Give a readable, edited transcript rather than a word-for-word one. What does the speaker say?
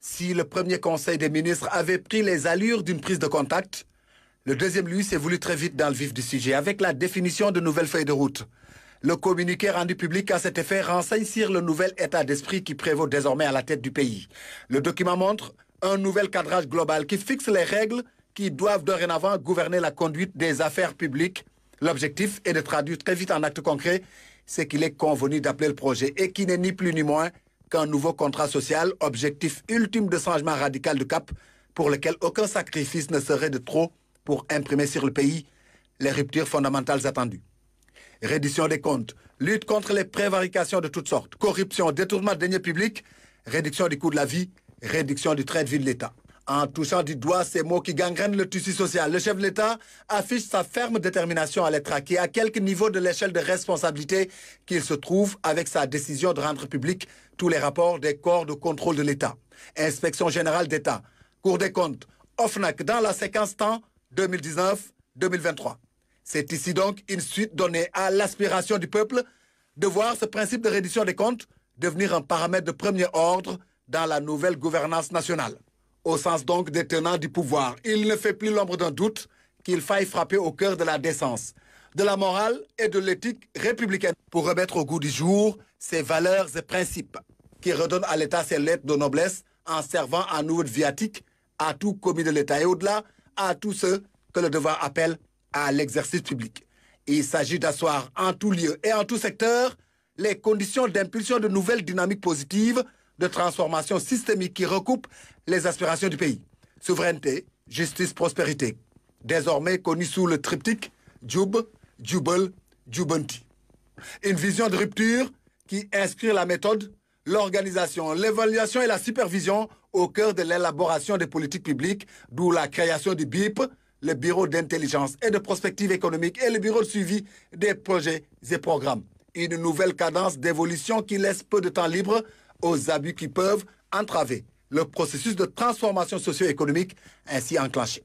Si le premier conseil des ministres avait pris les allures d'une prise de contact, le deuxième, lui, s'est voulu très vite dans le vif du sujet, avec la définition de nouvelles feuilles de route. Le communiqué rendu public à cet effet renseigne sur le nouvel état d'esprit qui prévaut désormais à la tête du pays. Le document montre un nouvel cadrage global qui fixe les règles qui doivent dorénavant gouverner la conduite des affaires publiques. L'objectif est de traduire très vite en actes concrets ce qu'il est convenu d'appeler le projet et qui n'est ni plus ni moins qu'un nouveau contrat social, objectif ultime de changement radical de cap pour lequel aucun sacrifice ne serait de trop pour imprimer sur le pays les ruptures fondamentales attendues. Reddition des comptes, lutte contre les prévarications de toutes sortes, corruption, détournement de deniers publics, réduction du coût de la vie, réduction du train de vie de l'État. En touchant du doigt ces mots qui gangrènent le tissu social, le chef de l'État affiche sa ferme détermination à les traquer à quelque niveau de l'échelle de responsabilité qu'il se trouve avec sa décision de rendre public tous les rapports des corps de contrôle de l'État. Inspection générale d'État, Cour des comptes, OFNAC dans la séquence temps 2019-2023. C'est ici donc une suite donnée à l'aspiration du peuple de voir ce principe de reddition des comptes devenir un paramètre de premier ordre dans la nouvelle gouvernance nationale. Au sens donc des tenants du pouvoir, il ne fait plus l'ombre d'un doute qu'il faille frapper au cœur de la décence, de la morale et de l'éthique républicaine pour remettre au goût du jour ses valeurs et principes qui redonnent à l'État ses lettres de noblesse en servant à nouveau de viatique à tout commis de l'État et au-delà à tous ceux que le devoir appelle à l'exercice public. Il s'agit d'asseoir en tout lieu et en tout secteur les conditions d'impulsion de nouvelles dynamiques positives de transformation systémique qui recoupent les aspirations du pays. Souveraineté, justice, prospérité. Désormais connu sous le triptyque Djoub, Djoubel, Djoubanti. Une vision de rupture qui inscrit la méthode, l'organisation, l'évaluation et la supervision au cœur de l'élaboration des politiques publiques, d'où la création du BIP, le Bureau d'intelligence et de prospective économique et le Bureau de suivi des projets et programmes. Une nouvelle cadence d'évolution qui laisse peu de temps libre aux abus qui peuvent entraver le processus de transformation socio-économique ainsi enclenché.